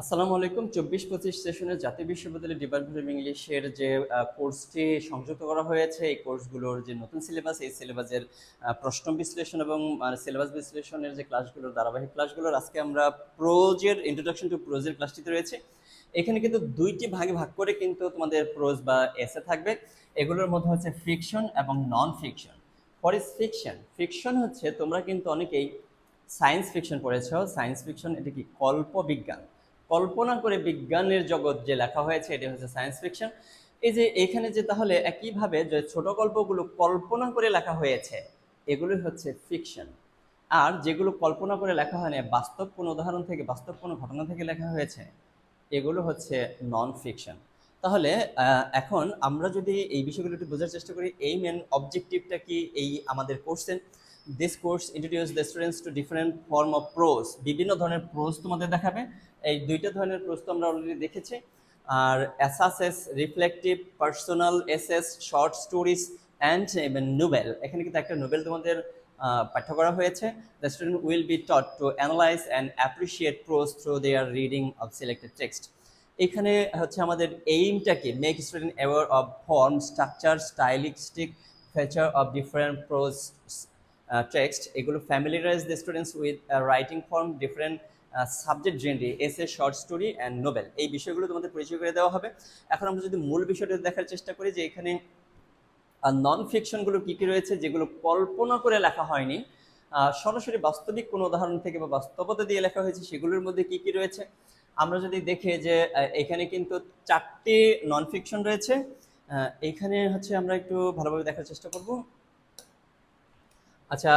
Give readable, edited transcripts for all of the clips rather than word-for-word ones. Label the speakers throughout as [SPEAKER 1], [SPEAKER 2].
[SPEAKER 1] আসসালামু আলাইকুম। ২৪-২৫ সেশনের জাতীয় বিশ্ববিদ্যালয় ডিপার্টমেন্ট অফ ইংলিশের যে কোর্সটি সংযুক্ত করা হয়েছে, এই কোর্সগুলোর যে নতুন সিলেবাস, এই সিলেবাসের প্রশ্ন বিশ্লেষণ এবং সিলেবাস বিশ্লেষণের যে ক্লাসগুলোর ধারাবাহিক ক্লাসগুলোর আজকে আমরা প্রোজের ইন্ট্রোডাকশন টু প্রোজের ক্লাসটিতে রয়েছে। এখানে কিন্তু দুইটি ভাগে ভাগ করে কিন্তু তোমাদের প্রোজ বা এসে থাকবে। এগুলোর মধ্যে হচ্ছে ফিকশন এবং non fiction. What is fiction? Fiction হচ্ছে তোমরা কিন্তু অনেকেই সায়েন্স ফিকশন পড়েছো। সায়েন্স ফিকশন এটা কি কল্পবিজ্ঞান, কল্পনা করে বিজ্ঞানের জগৎ যে লেখা হয়েছে এটি হচ্ছে সায়েন্স ফিকশন। এই যে এখানে যে তাহলে একইভাবে যে ছোট গল্পগুলো কল্পনা করে লেখা হয়েছে এগুলোই হচ্ছে ফিকশন। আর যেগুলো কল্পনা করে লেখা হয় না, বাস্তব কোনো উদাহরণ থেকে বাস্তব কোনো ঘটনা থেকে লেখা হয়েছে, এগুলো হচ্ছে নন ফিকশন। তাহলে এখন আমরা যদি এই বিষয়গুলো একটু বোঝার চেষ্টা করি, এই মেন অবজেক্টিভটা কি এই আমাদের কোর্সের। This course introduce the students to different form of pros. বিভিন্ন ধরনের প্রোজ তোমাদের দেখাবে। এই দুইটা ধরনের প্রোজ তো আমরা অলরেডি দেখেছি। আর essays, reflective, personal essays, short stories and novel. এখানে কিন্তু একটা নোবেল তোমাদের পাঠ্য করা হয়েছে। The student will be taught to analyse and appreciate prose through their reading of selected text. এখানে হচ্ছে আমাদের এইমটা কি, make student aware of form, structure, stylistic feature of different prose text. এগুলো familiarise the students with writing form, different subject genre, essay, short story and Nobel. এই বিষয়গুলো তোমাদের পরিচয় করে দেওয়া হবে। এখন আমরা যদি মূল বিষয়টা দেখার চেষ্টা করি যে এখানে নন ফিকশনগুলো কী কী রয়েছে, যেগুলো কল্পনা করে লেখা হয়নি, সরাসরি বাস্তবিক কোনো উদাহরণ থেকে বা বাস্তবতা দিয়ে লেখা হয়েছে, সেগুলোর মধ্যে কী কী রয়েছে আমরা যদি দেখি যে এখানে কিন্তু 4টি নন ফিকশন রয়েছে। এখানে হচ্ছে আমরা একটু ভালোভাবে দেখার চেষ্টা করব। আচ্ছা,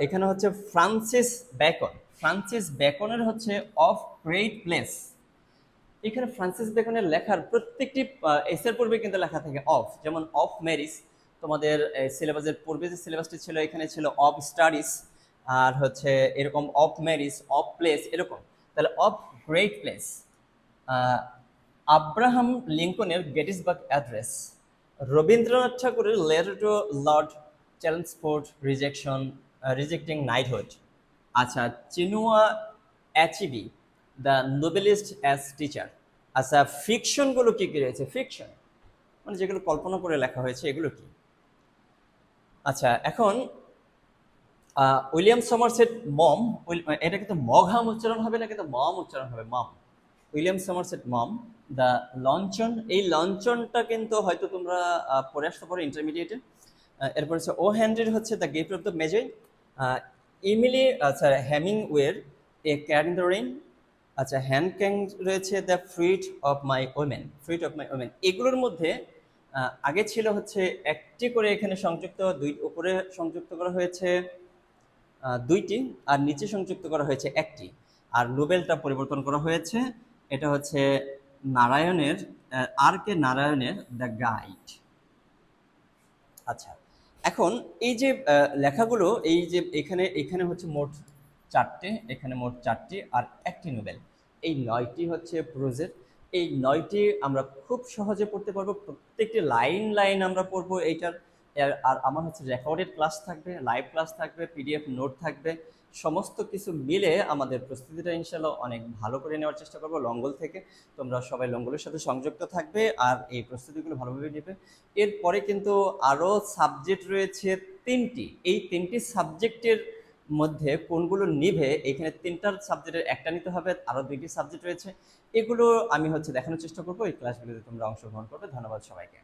[SPEAKER 1] এখানে হচ্ছে ফ্রান্সিস বেকন। ফ্রান্সিস বেকনের হচ্ছে অফ গ্রেট প্লেস। এখানে ফ্রান্সিস বেকনের লেখার প্রত্যেকটি এসের পূর্বে কিন্তু লেখা থাকে অফ। যেমন অফ ম্যারিজ, তোমাদের সিলেবাসের পূর্বে যে সিলেবাসটি ছিল এখানে ছিল অফ স্টাডিজ, আর হচ্ছে এরকম অফ ম্যারিজ, অফ প্লেস, এরকম। তাহলে অফ গ্রেট প্লেস, আব্রাহাম লিঙ্কনের গেটিসবার্গ অ্যাড্রেস, রবীন্দ্রনাথ ঠাকুরের letter to Lord Chelmsford rejecting knighthood. আচ্ছা, Chinua Achebe, the Nobelist as teacher. আচ্ছা, ফিকশনগুলো কী কী রয়েছে? ফিকশন মানে যেগুলো কল্পনা করে লেখা হয়েছে, এগুলো কি? আচ্ছা, এখন উইলিয়াম সমারসেট মম, এটা কিন্তু মঘাম উচ্চারণ হবে না, কিন্তু মম উচ্চারণ হবে, Maugham. William Somerset Maugham, the luncheon. এই লঞ্চনটা কিন্তু হয়তো তোমরা পড়ে আসতে পারো ইন্টারমিডিয়েটে। এরপর হচ্ছে ও হেনরির হচ্ছে the gift of the Magi. Emily, আচ্ছা, হ্যামিংওয়ের a cat in the rain. আচ্ছা, হ্যান্ড ক্যাং রয়েছে the fruit of my woman, fruit of my woman. এগুলোর মধ্যে আগে ছিল হচ্ছে একটি করে এখানে সংযুক্ত, দুই উপরে সংযুক্ত করা হয়েছে 2টি, আর নিচে সংযুক্ত করা হয়েছে 1টি। আর নোবেলটা পরিবর্তন করা হয়েছে, এটা হচ্ছে নারায়ণের, আর কে নারায়ণের দ্য গাইড। আচ্ছা, এখন এই যে লেখাগুলো, এই যে এখানে এখানে হচ্ছে মোট 4টে, এখানে মোট 4টি, আর 1টি নোবেল। এই 9টি হচ্ছে প্রোজের। এই 9টি আমরা খুব সহজে পড়তে পারবো, প্রত্যেকটি লাইন লাইন আমরা পড়বো এইটার। আর আমার হচ্ছে রেকর্ডেড ক্লাস থাকবে, লাইভ ক্লাস থাকবে, পিডিএফ নোট থাকবে। সমস্ত কিছু মিলে আমাদের প্রস্তুতিটা ইনশাল্লাহ অনেক ভালো করে নেওয়ার চেষ্টা করবো লঙ্গল থেকে। তোমরা সবাই লঙ্গলের সাথে সংযুক্ত থাকবে আর এই প্রস্তুতিগুলো ভালোভাবে নেবে। এরপরে কিন্তু আরও সাবজেক্ট রয়েছে 3টি। এই 3টি সাবজেক্টের মধ্যে কোনগুলো নিভে, এখানে 3টার সাবজেক্টের একটা নিতে হবে, আরও 2টি সাবজেক্ট রয়েছে। এগুলো আমি হচ্ছে দেখানোর চেষ্টা করবো। এই ক্লাসগুলোতে তোমরা অংশগ্রহণ করবে। ধন্যবাদ সবাইকে।